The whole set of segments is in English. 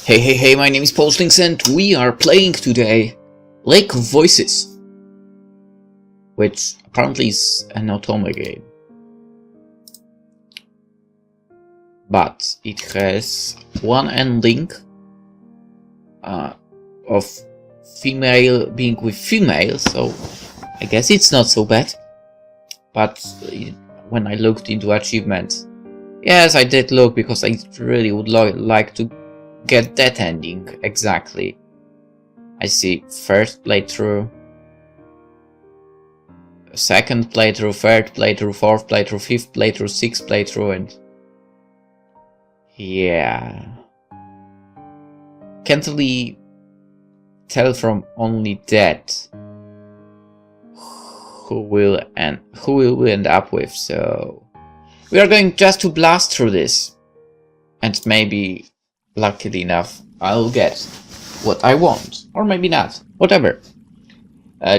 Hey, my name is PolishLynx and we are playing today Lake of Voices, which apparently is an automata game. But it has one ending of female being with female, so I guess it's not so bad. But when I looked into achievements, yes, I did look because I really would like to get that ending exactly. I see first playthrough, second playthrough, third playthrough, fourth playthrough, fifth playthrough, sixth playthrough, and yeah, can't really tell from only that who we will end up with. So we are going just to blast through this, and maybe, luckily enough, I'll get what I want, or maybe not, whatever.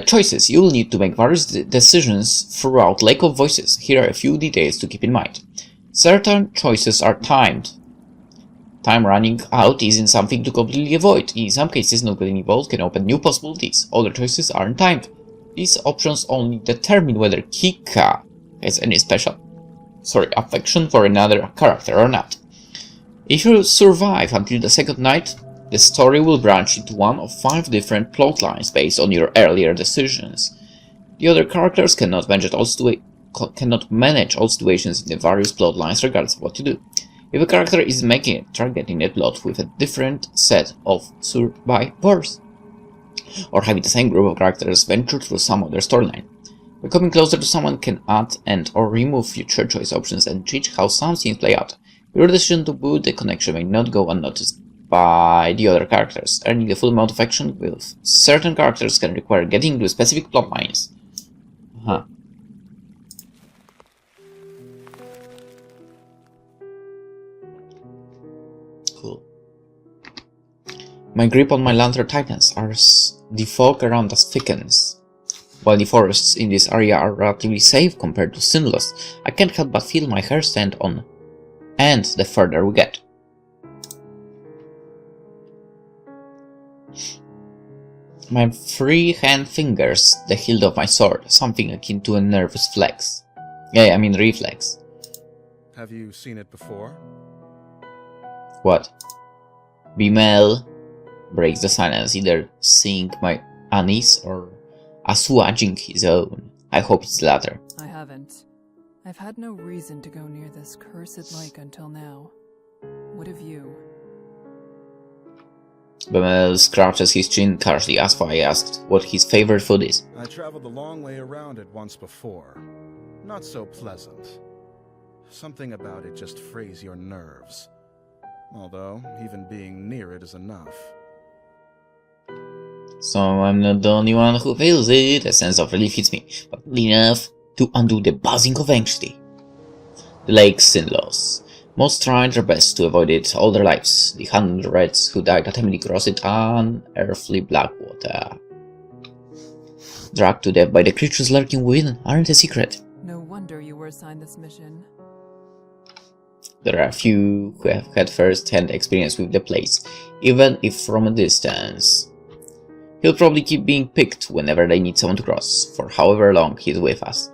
Choices. You'll need to make various decisions throughout Lake of Voices. Here are a few details to keep in mind. Certain choices are timed. Time running out isn't something to completely avoid. In some cases, not getting involved can open new possibilities. Other choices aren't timed. These options only determine whether Kika has any special affection for another character or not. If you survive until the second night, the story will branch into one of 5 different plot lines based on your earlier decisions. The other characters cannot manage all situations in the various plot lines regardless of what you do. If a character is making a target in a plot with a different set of survivors, or having the same group of characters venture through some other storyline, becoming closer to someone can add and or remove future choice options and change how some scenes play out. Your decision to boot the connection may not go unnoticed by the other characters. Earning the full amount of action with certain characters can require getting into specific plot lines. Cool. My grip on my lantern tightens as the fog around us thickens. While the forests in this area are relatively safe compared to Sinnlos, I can't help but feel my hair stand on end the further we get. My free hand fingers the hilt of my sword, something akin to a nervous reflex. Have you seen it before? What? Bimel breaks the silence, either seeing my unease or assuaging his own. I hope it's the latter. I haven't. I've had no reason to go near this cursed lake until now. What have you? Bimel scratches his chin harshly as I asked what his favorite food is. I traveled the long way around it once before. Not so pleasant. Something about it just frays your nerves. Although, even being near it is enough. So I'm not the only one who feels it. A sense of relief hits me, but enough to undo the buzzing of anxiety. The lake Sinnlos. Most tried their best to avoid it all their lives. The hundreds who died attempting to cross it unearthly black water, dragged to death by the creatures lurking within, aren't a secret. No wonder you were assigned this mission. There are a few who have had first-hand experience with the place, even if from a distance. He'll probably keep being picked whenever they need someone to cross, for however long he's with us.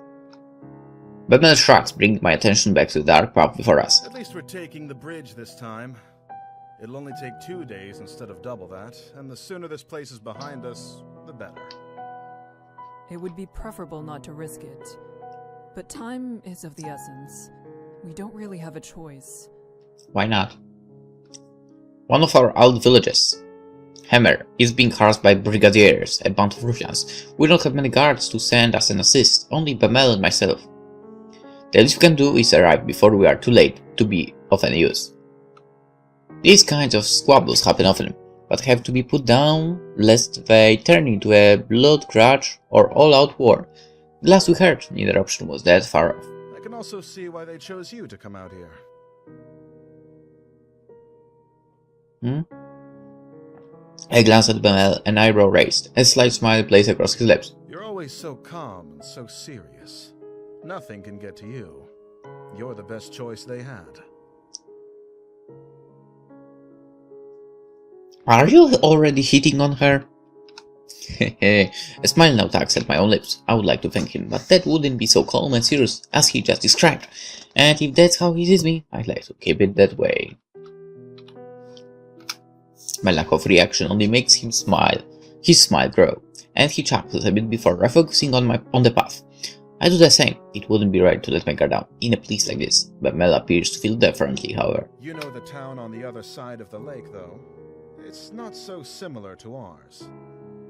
Batman's shrugs bring my attention back to the dark path before us. At least we're taking the bridge this time. It'll only take 2 days instead of double that, and the sooner this place is behind us, the better. It would be preferable not to risk it. But time is of the essence. We don't really have a choice. Why not? One of our old villages, Hammer, is being harassed by brigadiers, a band of ruffians. We don't have many guards to send us an assist, only Bamel and myself. The least we can do is arrive before we are too late to be of any use. These kinds of squabbles happen often, but have to be put down lest they turn into a blood grudge or all-out war. The last we heard, neither option was that far off. I can also see why they chose you to come out here. I glanced at Bamel, an eyebrow raised, a slight smile played across his lips. You're always so calm and so serious. Nothing can get to you. You're the best choice they had. Are you already hitting on her? A smile now tugs at my own lips. I would like to thank him, but that wouldn't be so calm and serious as he just described. And if that's how he sees me, I'd like to keep it that way. My lack of reaction only makes him smile. His smile grow, and he chuckles a bit before refocusing on the path. I do the same. It wouldn't be right to let my guard down in a place like this, but Mel appears to feel differently, however. You know the town on the other side of the lake, though. It's not so similar to ours.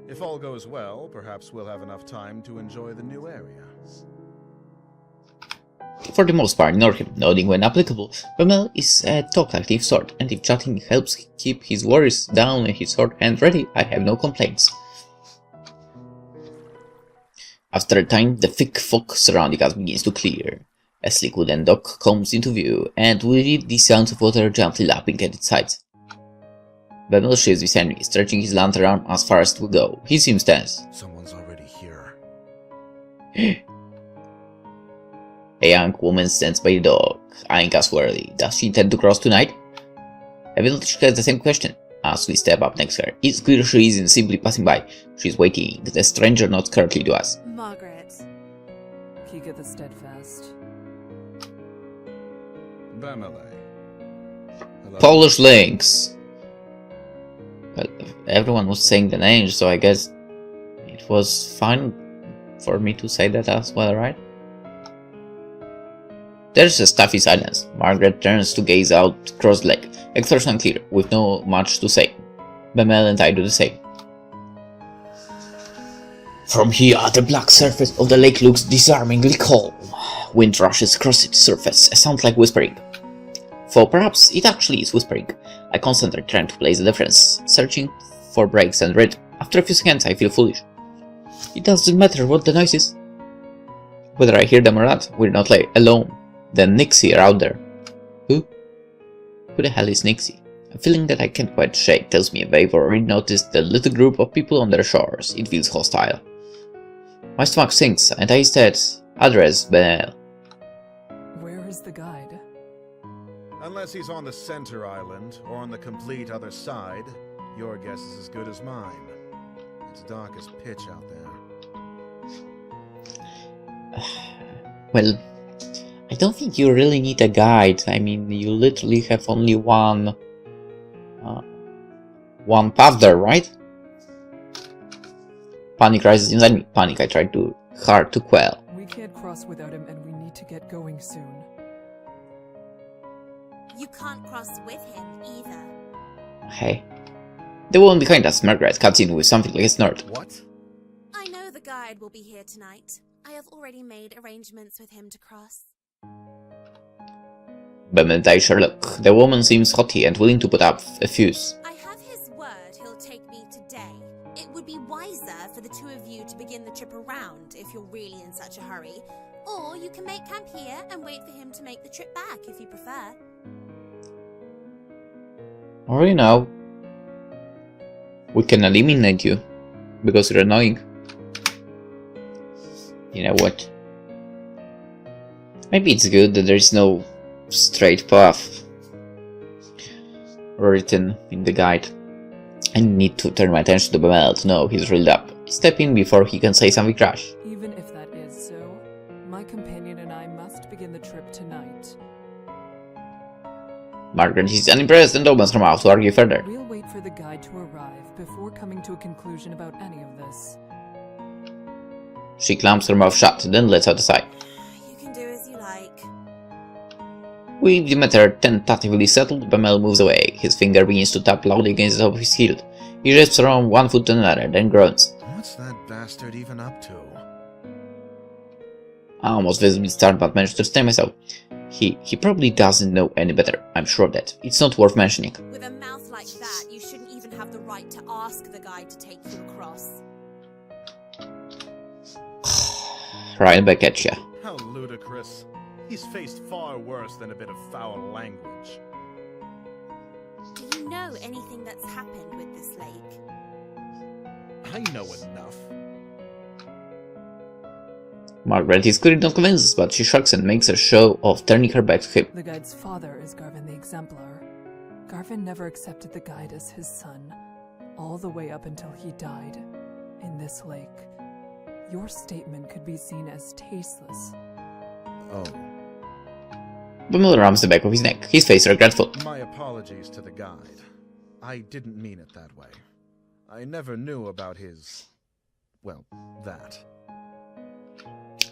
If all goes well, perhaps we'll have enough time to enjoy the new area. For the most part, ignore him, nodding when applicable. But Mel is a talkative sort, and if chatting helps keep his worries down and his sword hand ready, I have no complaints. After a time, the thick fog surrounding us begins to clear. A sleek wooden dock comes into view, and with it the sounds of water gently lapping at its sides. Bemel shifts beside me, stretching his lantern arm as far as it will go. He seems tense. Someone's already here. A young woman stands by the dock, eyeing us warily. Does she intend to cross tonight? Evidently she has the same question. As we step up next to her, it's clear she isn't simply passing by. She's waiting. The stranger nods curtly to us. Margaret. Keegan the Steadfast. Bemele. PolishLynx. Well, everyone was saying the name, so I guess it was fine for me to say that as well, right? There's a stuffy silence. Margaret turns to gaze out across the lake, expression unclear, with no much to say. Bemel and I do the same. From here, the black surface of the lake looks disarmingly calm. Wind rushes across its surface, a sound like whispering. For perhaps it actually is whispering. I concentrate trying to place the difference, searching for breaks and rhythm. After a few seconds, I feel foolish. It doesn't matter what the noise is. Whether I hear them or not, we're not alone. The Nixie are out there. Who? Who the hell is Nixie? A feeling that I can't quite shake tells me I've already noticed the little group of people on their shores. It feels hostile. My stomach sinks, and I instead address Benel. Where is the guide? Unless he's on the center island, or on the complete other side, your guess is as good as mine. It's dark as pitch out there. Well, I don't think you really need a guide. I mean, you literally have only one path there, right? Panic rises inside me. Panic I tried hard to quell. We can't cross without him, and we need to get going soon. You can't cross with him either. Hey. The woman behind us, Margaret, cuts in with something like a snort. What? I know the guide will be here tonight. I have already made arrangements with him to cross. Bemel and I share look. The woman seems haughty and willing to put up a fuse. I have his word he'll take me today. It would be wiser for the two of you to begin the trip around if you're really in such a hurry. Or you can make camp here and wait for him to make the trip back if you prefer. Or you know, we can eliminate you because you're annoying. You know what? Maybe it's good that there's no straight path written in the guide. I need to turn my attention to Bemel to know he's reeled up. Step in before he can say something rash. Even if that is so, my companion and I must begin the trip tonight. Margaret is unimpressed and opens her mouth to argue further. We'll wait for the guide to arrive before coming to a conclusion about any of this. She clamps her mouth shut, then lets out a sigh. You can do as you like. With the matter tentatively settled, Bemel moves away. His finger begins to tap loudly against the top of his heel. He shifts around one foot to another, then groans. What's that bastard even up to? I almost visibly start but manage to stay myself. He probably doesn't know any better. I'm sure of that. It's not worth mentioning. With a mouth like that, you shouldn't even have the right to ask the guide to take you across. Right back at ya. How ludicrous. He's faced far worse than a bit of foul language. Do you know anything that's happened with this lake? I know enough. Margaret is clearly not convinced, but she shrugs and makes a show of turning her back to him. The guide's father is Garvin the Exemplar. Garvin never accepted the guide as his son. all the way up until he died, in this lake. Your statement could be seen as tasteless. Oh, Bamil rubs the back of his neck, his face regretful. my apologies to the guide. I didn't mean it that way. I never knew about his... well, that.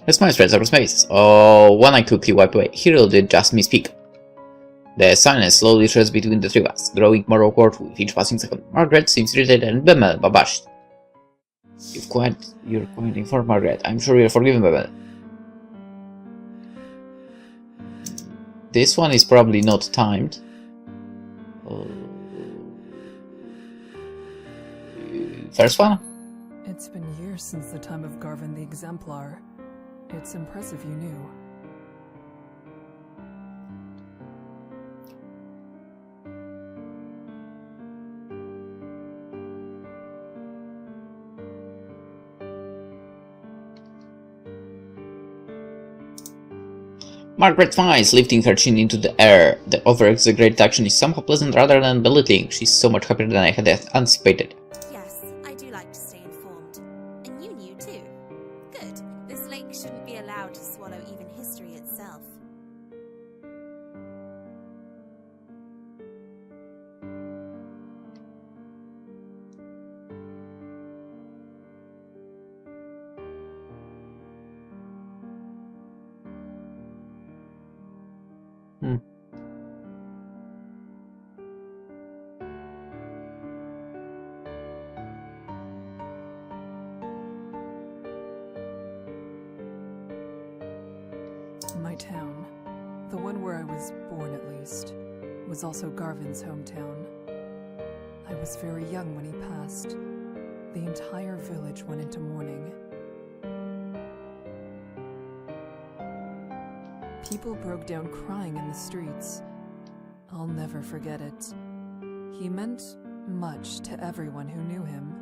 A smile spreads across my face. Oh, one I quickly wipe away. He really did just misspeak. The silence slowly shreds between the three of us, growing more awkward with each passing second. Margaret seems irritated and Bamel abashed. You're quite informed, Margaret. I'm sure you're forgiven, Bamel. This one is probably not timed. First one? It's been years since the time of Garvin the Exemplar. It's impressive you knew. Margaret smiles, lifting her chin into the air. The over-exaggerated action is somehow pleasant rather than belittling. She's so much happier than I had anticipated. Yes, I do like to stay informed. And you knew too. Good. This lake shouldn't be allowed to swallow even history itself. My town, the one where I was born at least, was also Garvin's hometown. I was very young when he passed. The entire village went into mourning. People broke down crying in the streets. I'll never forget it. He meant much to everyone who knew him.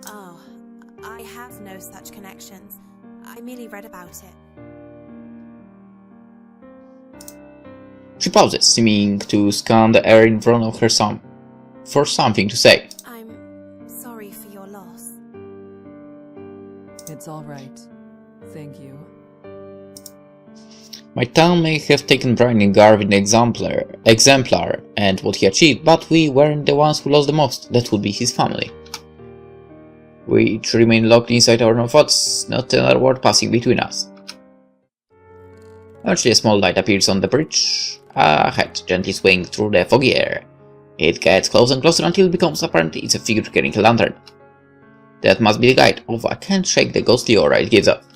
Oh, I have no such connections. I merely read about it. She pauses, seeming to scan the air in front of her for something to say. I'm sorry for your loss. It's all right. Thank you. My town may have taken pride in Garvin the exemplar and what he achieved, but we weren't the ones who lost the most. That would be his family. We each remain locked inside our own thoughts, not another word passing between us. Eventually a small light appears on the bridge ahead, gently swaying through the foggy air. It gets closer and closer until it becomes apparent it's a figure carrying a lantern. That must be the guide, although I can't shake the ghostly aura it gives off.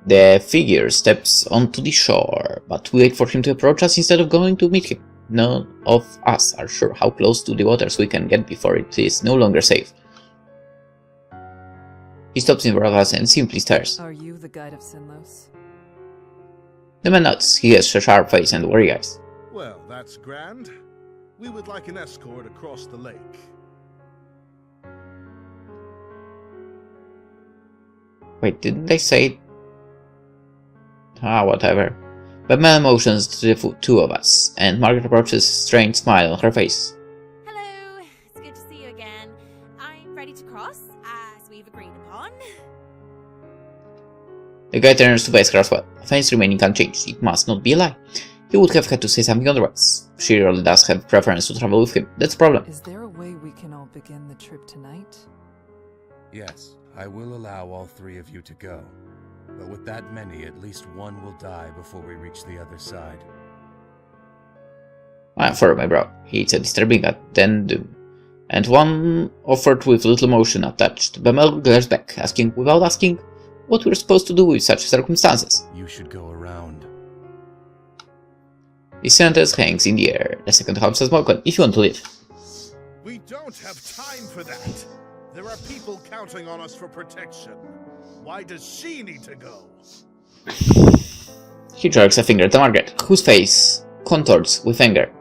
The figure steps onto the shore, but we wait for him to approach us instead of going to meet him. None of us are sure how close to the waters we can get before it is no longer safe. He stops in front of us and simply stares. Are you the guide of Sinnlos? The man nods. He has a sharp face and worry eyes. Well, that's grand. We would like an escort across the lake. Wait, didn't they say... whatever. But Mel motions to the two of us, and Margaret approaches, a strange smile on her face. Hello, it's good to see you again. I'm ready to cross, as we've agreed upon. The guy turns to face Croswell, face remaining unchanged. It must not be a lie. He would have had to say something otherwise. She really does have preference to travel with him. That's a problem. Is there a way we can all begin the trip tonight? Yes, I will allow all three of you to go. But with that many, at least one will die before we reach the other side. I furrowed my brow. It's a disturbing addendum. And one offered with little emotion attached. Bamel glares back, asking without asking what we're supposed to do with such circumstances. You should go around. The sentence hangs in the air. The second half says Malcolm, if you want to leave. We don't have time for that. There are people counting on us for protection. Why does she need to go? He jerks a finger at Margaret, whose face contorts with anger.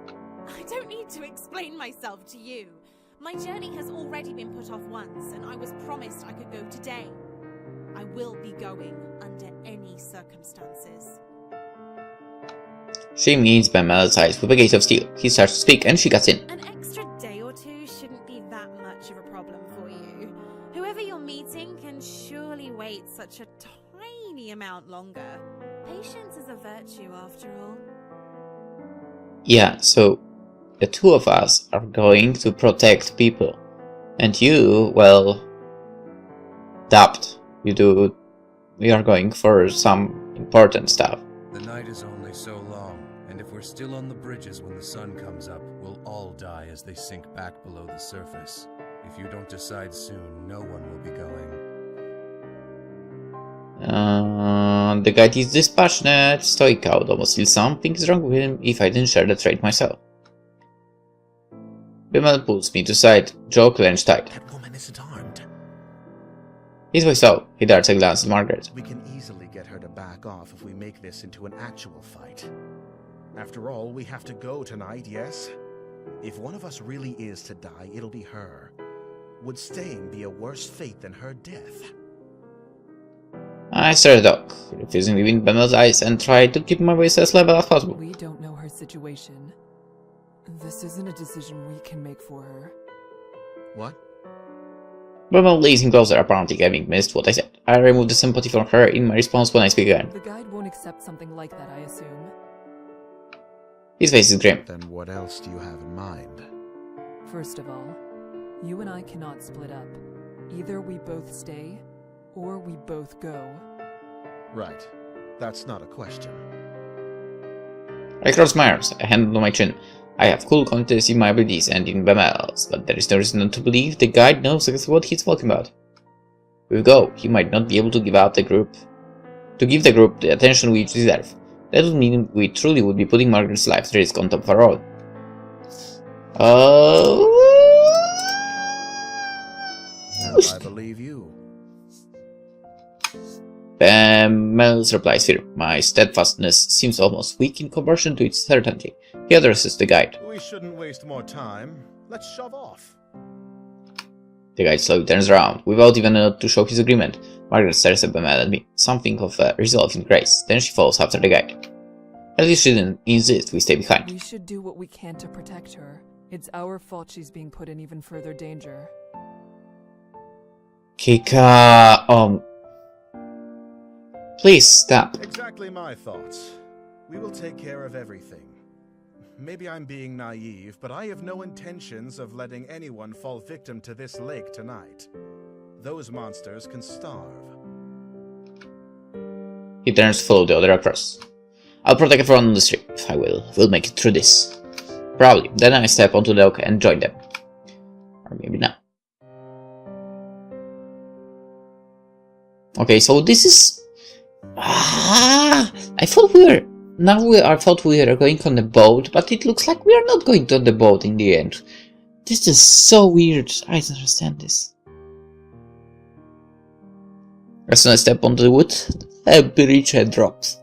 I don't need to explain myself to you. My journey has already been put off once, and I was promised I could go today. I will be going under any circumstances. She meets Bemel's eyes with a gaze of steel. He starts to speak and she cuts in. An extra day or two shouldn't be that much of a problem for you. Whoever you're meeting can surely wait such a tiny amount longer. Patience is a virtue after all. Yeah, so the two of us are going to protect people. And you, well, dapt. We are going for some important stuff. The night is only so long, and if we're still on the bridges when the sun comes up, we'll all die as they sink back below the surface. If you don't decide soon, no one will be going. The guy is dispassionate, stoic, I would almost feel something is wrong with him if I didn't share the trait myself. Bimel pulls me to side, jaw clenched tight. That woman isn't armed. His voice low, he darts a glance at Margaret. We can easily get her to back off if we make this into an actual fight. After all, we have to go tonight, yes? If one of us really is to die, it'll be her. Would staying be a worse fate than her death? I stare at the dog, refusing to leave in Bemel's eyes and try to keep my voice as level as possible. We don't know her situation. This isn't a decision we can make for her. What? Bemel leans in closer, apparently having missed what I said. I remove the sympathy from her in my response when I speak again. The guide won't accept something like that, I assume. His face is grim. Then what else do you have in mind? First of all, you and I cannot split up. Either we both stay, or we both go. Right. That's not a question. I cross my arms, a hand on my chin. I have cool confidence in my abilities and in Bemel's, but there is no reason not to believe the guide knows exactly what he's talking about. If we go, he might not be able to give the group the attention we deserve. That would mean we truly would be putting Margaret's life at risk on top of our own. I believe you. Bemel's reply is fear. My steadfastness seems almost weak in comparison to its certainty. He addresses the guide. We shouldn't waste more time. Let's shove off. The guide slowly turns around, without even a nod to show his agreement. Margaret stares at Bemel and me, something of a resolve in grace. Then she follows after the guide. At least she didn't insist we stay behind. We should do what we can to protect her. It's our fault she's being put in even further danger. Kika, please stop. Exactly my thoughts. We will take care of everything. Maybe I'm being naive, but I have no intentions of letting anyone fall victim to this lake tonight. Those monsters can starve. He turns to follow the other across. I'll protect everyone on the street. We'll make it through this. Probably. Then I step onto the dock and join them. Or maybe not. Okay, so this is... I thought we were... I thought we were going on the boat, but it looks like we are not going on the boat in the end. This is so weird. I don't understand this. As soon as I step onto the wood, a bridgehead drops.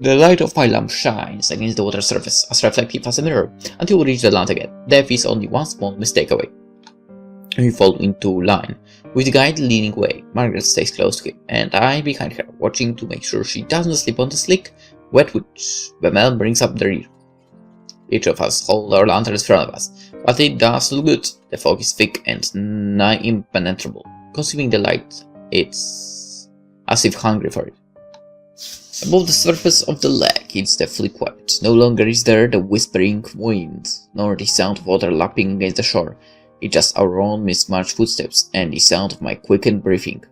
The light of my lamp shines against the water surface, as reflective as a mirror, until we reach the land again. Death is only one small mistake away. We fall into line, with the guide leaning away. Margaret stays close to him, and I behind her, watching to make sure she doesn't slip on the slick, wet wood. Bemel brings up the rear. Each of us hold our lanterns in front of us, but it does look good. The fog is thick and nigh impenetrable. Consuming the light, it's as if hungry for it. Above the surface of the lake, it's deathly quiet. No longer is there the whispering wind, nor the sound of water lapping against the shore. It's just our own mismatched footsteps and the sound of my quickened breathing.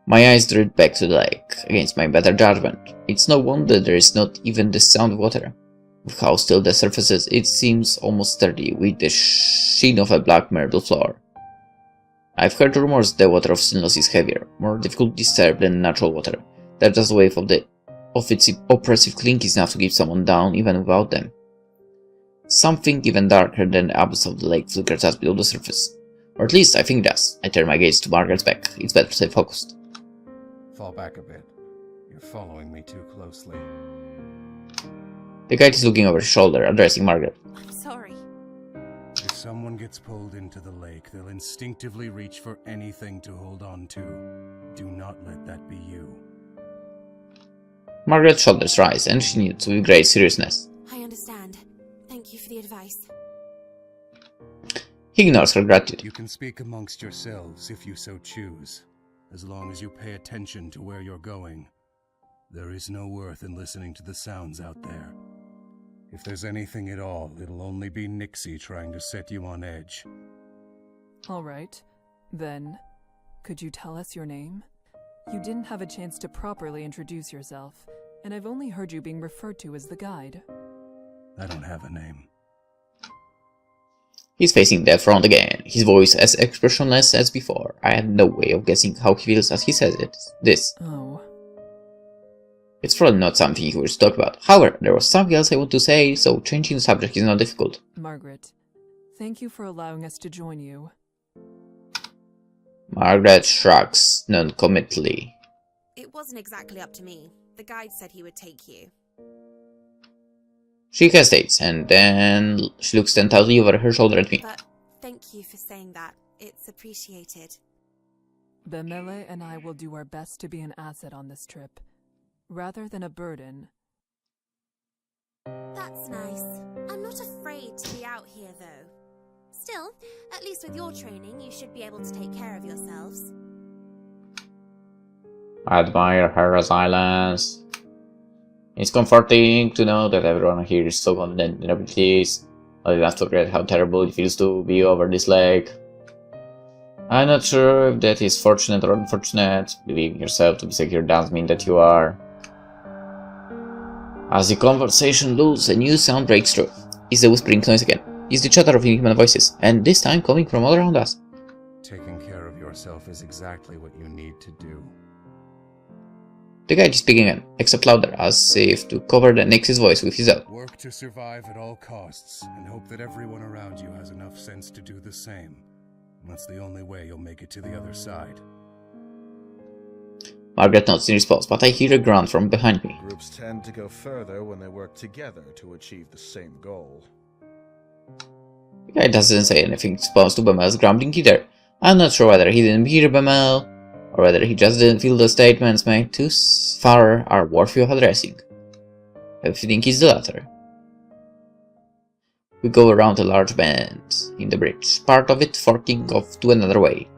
My eyes drift back to the lake, against my better judgment. It's no wonder there is not even the sound of water. With how still the surface is, it seems almost sturdy, with the sheen of a black marble floor. I've heard rumors the water of Sinnlos is heavier, more difficult to disturb than natural water. That just the wave of its oppressive clink is enough to keep someone down even without them. Something even darker than the abyss of the lake flickers just below the surface. Or at least I think it does. I turn my gaze to Margaret's back. It's better to stay focused. Fall back a bit. You're following me too closely. The guide is looking over his shoulder, addressing Margaret. I'm sorry. If someone gets pulled into the lake, they'll instinctively reach for anything to hold on to. Do not let that be you. Margaret's shoulders rise, and she nods with great seriousness. I understand. Thank you for the advice. He ignores her gratitude. You can speak amongst yourselves if you so choose, as long as you pay attention to where you're going. There is no worth in listening to the sounds out there. If there's anything at all, it'll only be Nixie trying to set you on edge. All right. Then, could you tell us your name? You didn't have a chance to properly introduce yourself, and I've only heard you being referred to as the guide. I don't have a name. He's facing the front again, his voice as expressionless as before. I have no way of guessing how he feels as he says it. Oh. It's probably not something he wishes to talk about. However, there was something else I want to say, so changing the subject is not difficult. Margaret, thank you for allowing us to join you. Margaret shrugs non-committally. It wasn't exactly up to me. The guide said he would take you. She hesitates, and then she looks tentatively over her shoulder at me. But thank you for saying that. It's appreciated. Bemele and I will do our best to be an asset on this trip, rather than a burden. That's nice. I'm not afraid to be out here, though. Still, at least with your training, you should be able to take care of yourselves. I admire her resilience. It's comforting to know that everyone here is so confident in their abilities. I did not forget how terrible it feels to be over this lake. I'm not sure if that is fortunate or unfortunate. Believing yourself to be secure doesn't mean that you are. As the conversation lulls, a new sound breaks through. It's the whispering noise again. It's the chatter of inhuman voices, and this time coming from all around us. Taking care of yourself is exactly what you need to do. The guide is speaking again, except louder, as if to cover the Nix's voice with his own. Work to survive at all costs, and hope that everyone around you has enough sense to do the same. That's the only way you'll make it to the other side. Margaret nods in response, but I hear a grunt from behind me. Groups tend to go further when they work together to achieve the same goal. The guy doesn't say anything in response to Bemel's grumbling either. I'm not sure whether he didn't hear Bemel, or whether he just didn't feel the statements made too far are worthy of addressing. I think it's the latter. We go around a large bend in the bridge, part of it forking off to another way.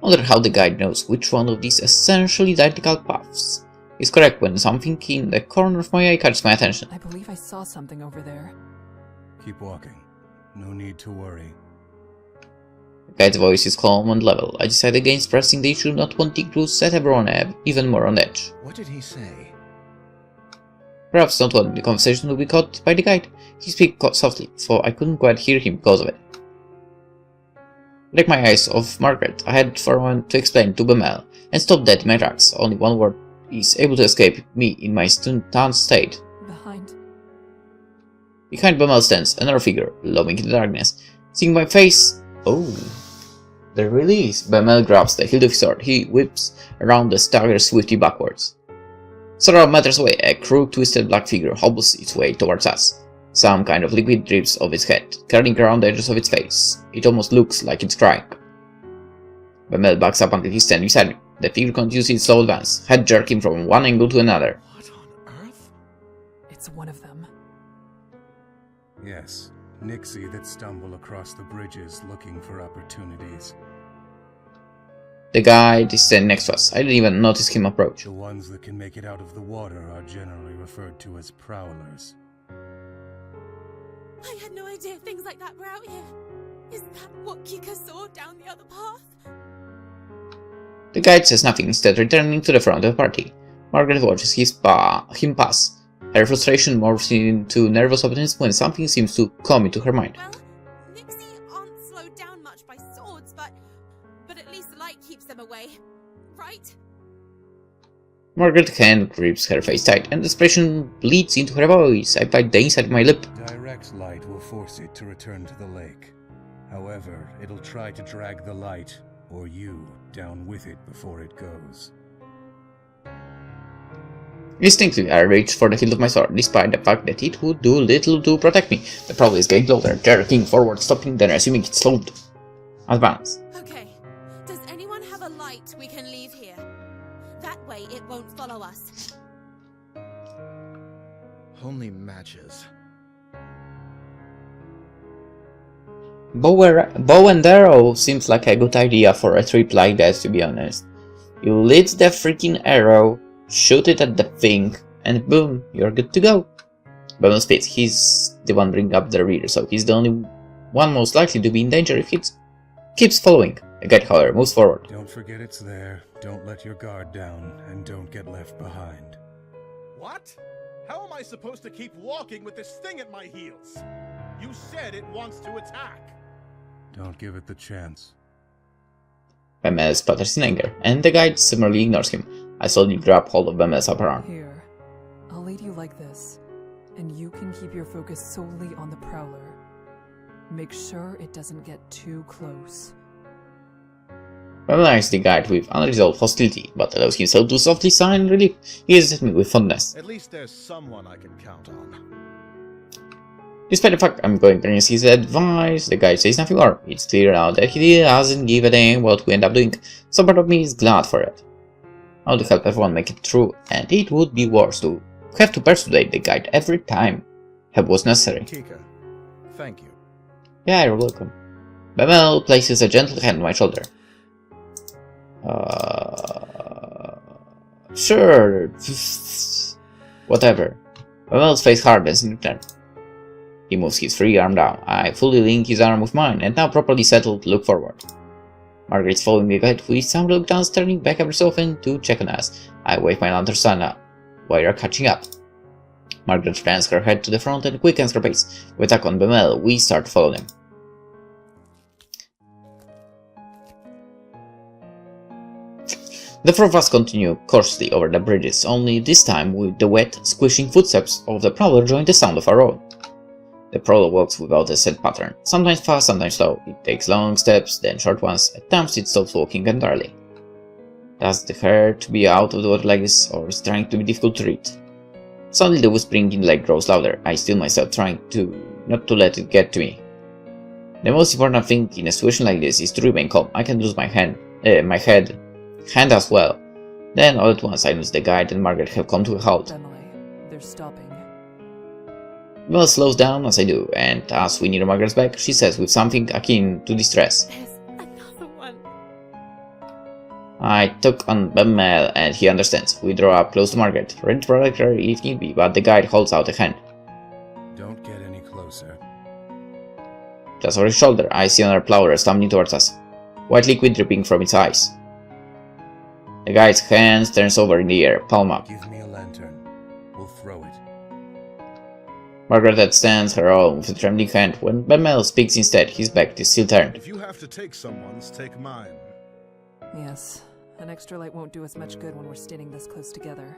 I wonder how the guide knows which one of these essentially identical paths is correct when something in the corner of my eye catches my attention. I believe I saw something over there. Keep walking. No need to worry. The guide's voice is calm and level. I decide against pressing the issue, not wanting to set everyone even more on edge. What did he say? Perhaps not wanting the conversation to be caught by the guide, he speaks softly, for I couldn't quite hear him because of it. Like my eyes off Margaret, I had for a moment to explain to Bemel, and stopped dead in my tracks. Only one word is able to escape me in my stunned state. Behind Bemel stands another figure, looming in the darkness. Seeing my face... Oh... There really is. Bemel grabs the hilt of his sword. He whips around and staggers swiftly backwards. Several meters away, a crude, twisted black figure hobbles its way towards us. Some kind of liquid drips off its head, curling around the edges of its face. It almost looks like it's crying. Bemel backs up until he's standing beside me. The figure continues its slow advance, head jerking from one angle to another. What on earth? It's one of them. Yes, Nixie that stumble across the bridges looking for opportunities. The guide is standing next to us. I didn't even notice him approach. The ones that can make it out of the water are generally referred to as prowlers. I had no idea things like that were out here. Is that what Kika saw down the other path? The guide says nothing, instead returning to the front of the party. Margaret watches him pass. Her frustration morphs into nervous optimism when something seems to come into her mind. Well, Nixie aren't slowed down much by swords, but at least the light keeps them away, right? Margaret's hand grips her face tight, and desperation bleeds into her voice. I bite the inside of my lip. Direct light will force it to return to the lake. However, it'll try to drag the light, or you, down with it before it goes. Instinctively, I reached for the hilt of my sword, despite the fact that it would do little to protect me. The problem is getting closer, jerking forward, stopping, then assuming it slowed. Advance. Okay, does anyone have a light we can leave here? That way it won't follow us. Only matches. Bow and arrow seems like a good idea for a trip like that, to be honest. You lit the freaking arrow, shoot it at the thing, and boom, you're good to go. Bumble speeds, he's the one bringing up the rear, so he's the only one most likely to be in danger if he keeps following. The guide, however, moves forward. Don't forget it's there, don't let your guard down, and don't get left behind. What? How am I supposed to keep walking with this thing at my heels? You said it wants to attack. Don't give it the chance. Bumble sputters in anger, and the guide similarly ignores him. I slowly grab hold of Bumble's upper arm. Here, I'll lead you like this, and you can keep your focus solely on the prowler. Make sure it doesn't get too close. Bumble eyes the guide with unresolved hostility, but allows himself to softly sigh in relief. He gazes at me with fondness. At least there's someone I can count on. Despite the fact I'm going against his advice, the guy says nothing more. It's clear now that he doesn't give a damn what we end up doing. Some part of me is glad for it. I want to help everyone make it through, and it would be worse to have to persuade the guide every time help was necessary. Kika, thank you. Yeah, you're welcome. Bamel places a gentle hand on my shoulder. Sure. Whatever. Bamel's face hardens in return. He moves his free arm down. I fully link his arm with mine, and now properly settled to look forward. Margaret's following the guide with some reluctance, turning back every so often to check on us. I wave my lantern sun up while you're catching up. Margaret turns her head to the front and quickens her pace. We attack on Bamel. We start to follow them. The four of us continue cautiously over the bridges, only this time with the wet, squishing footsteps of the prowler join the sound of our own. The prowler walks without a set pattern, sometimes fast, sometimes slow. It takes long steps, then short ones. At times it stops walking entirely. Does it hurt to be out of the water like this, or is it trying to be difficult to read? Suddenly the whispering in the lake grows louder. I still myself, trying not to let it get to me. The most important thing in a situation like this is to remain calm. I can lose my head as well. Then all at once I notice the guide and Margaret have come to a halt. Emily, they're stopping. Mel slows down as I do, and as we near Margaret's back, she says with something akin to distress. There's another one. I took on Mel and he understands. We draw up close to Margaret, ready to protect her if need be, but the guide holds out a hand. Don't get any closer. Just over his shoulder, I see another plower stumbling towards us, white liquid dripping from its eyes. The guide's hands turns over in the air, palm up. Give me a lantern. We'll throw it. Margaret stands her own with a trembling hand. When Bamel speaks instead, his back is still turned. If you have to take someone's, take mine. Yes, an extra light won't do us much good when we're standing this close together.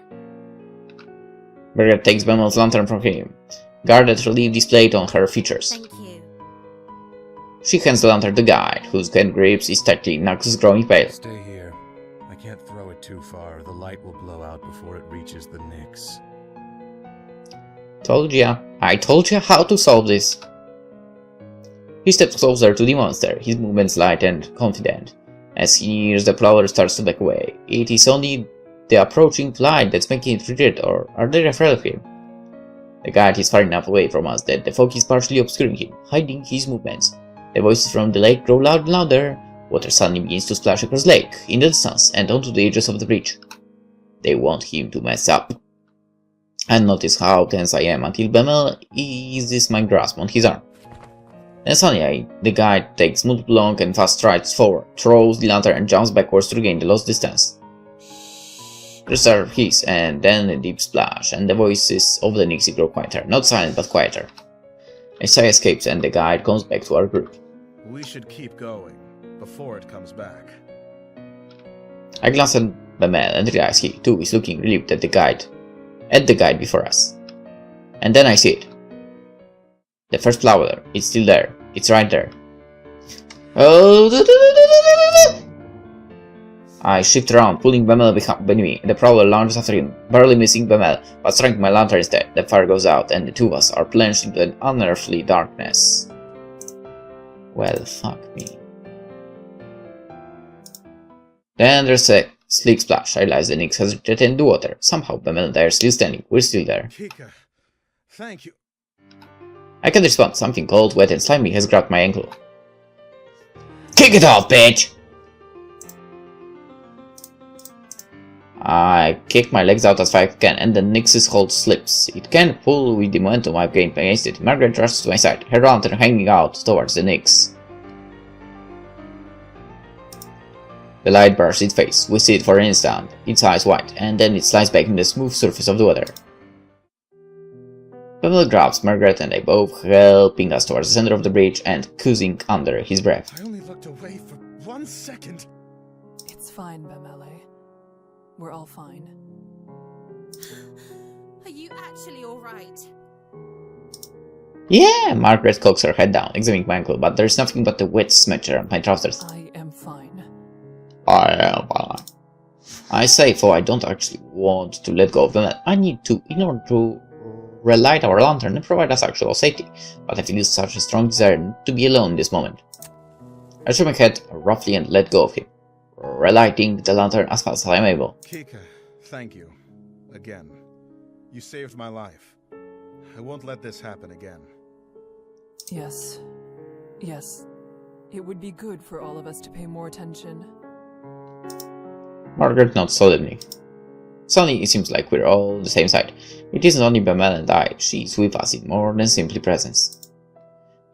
Margaret takes Bamel's lantern from him. Guarded relief displayed on her features. Thank you. She hands the lantern to the guide, whose hand grips is tightly, knuckles growing pale. Stay here. I can't throw it too far. The light will blow out before it reaches the Nyx. Told ya. I told you how to solve this. He steps closer to the monster, his movements light and confident. As he nears, the prowler starts to back away. It is only the approaching flight that's making it rigid, or are they afraid of him? The guide is far enough away from us that the fog is partially obscuring him, hiding his movements. The voices from the lake grow louder and louder. Water suddenly begins to splash across the lake, in the distance, and onto the edges of the bridge. They want him to mess up. And notice how tense I am until Bamel eases my grasp on his arm. Then suddenly the guide takes multiple long and fast strides forward, throws the lantern and jumps backwards to regain the lost distance. There's a hiss and then a deep splash, and the voices of the Nixie grow quieter, not silent but quieter. A sigh escapes and the guide comes back to our group. We should keep going before it comes back. I glance at Bamel and realize he, too, is looking relieved at the guide before us. And then I see it. The first flower, it's still there. It's right there. Oh! I shift around, pulling Bamel behind me. The prowler lunges after him, barely missing Bamel, but striking my lantern instead. The fire goes out, and the two of us are plunged into an unearthly darkness. Well, fuck me. Then there's a sleek splash. I realize the Nyx has returned the water. Somehow Bamel and I are still standing. We're still there. Kika, Thank you. I can respond. Something cold, wet, and slimy has grabbed my ankle. Kick it off, bitch! I kick my legs out as far as I can, and the Nyx's hold slips. It can't pull with the momentum I've gained against it. Margaret rushes to my side, her lantern hanging out towards the Nyx. The light bars its face. We see it for an instant, its eyes wide, and then it slides back in the smooth surface of the water. Pamela grabs Margaret and they both helping us towards the center of the bridge and cooing under his breath. I only looked away for 1 second. It's fine, Bemele. We're all fine. Are you actually alright? Yeah, Margaret cocks her head down, examining my ankle, but there's nothing but a wet smudge around my trousers. I am fine. I am fine. I say, for I don't actually want to let go of them. I need to, in order to relight our lantern and provide us actual safety, but I feel such a strong desire to be alone in this moment. I shook my head roughly and let go of him, relighting the lantern as fast as I am able. Kika, thank you. Again. You saved my life. I won't let this happen again. Yes. Yes. It would be good for all of us to pay more attention. Margaret nods solemnly. Suddenly, it seems like we're all on the same side. It isn't only Bemel and I, she's with us in more than simply presence.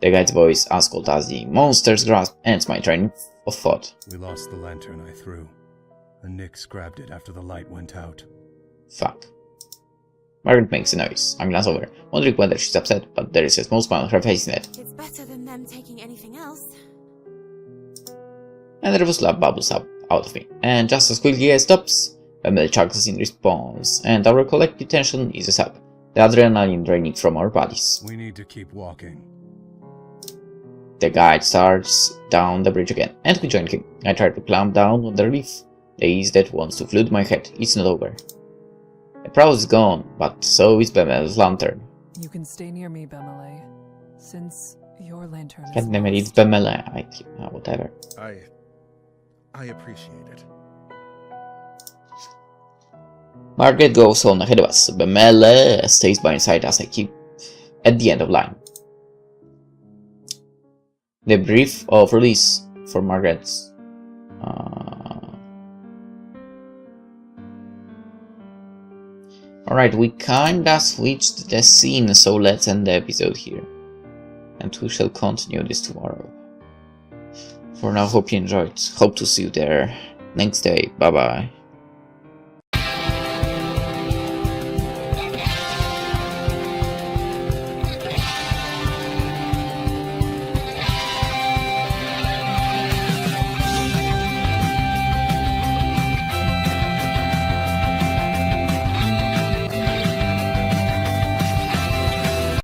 The guide's voice as cold as the monster's grasp ends my train of thought. We lost the lantern I threw. The Nyx grabbed it after the light went out. Fuck. Margaret makes a noise. I glance over, wondering whether she's upset, but there is a small smile on her face in it. It's better than them taking anything else. And a nervous laugh bubbles up out of me. And just as quickly as it stops, Bemel chuckles in response, and our collective tension eases up, the adrenaline draining from our bodies. We need to keep walking. The guide starts down the bridge again, and we join him. I try to climb down on the relief. The ease that wants to flood my head. It's not over. The prow is gone, but so is Bemel's lantern. You can stay near me, Bemele, since your lantern is God damn it, it's lost. Bemele. Whatever. I appreciate it. Margaret goes on ahead of us. Bemele stays by my side as I keep at the end of line. The brief of release for Margaret. Alright, we kinda switched the scene, so let's end the episode here. And we shall continue this tomorrow. For now, hope you enjoyed. Hope to see you there next day. Bye bye.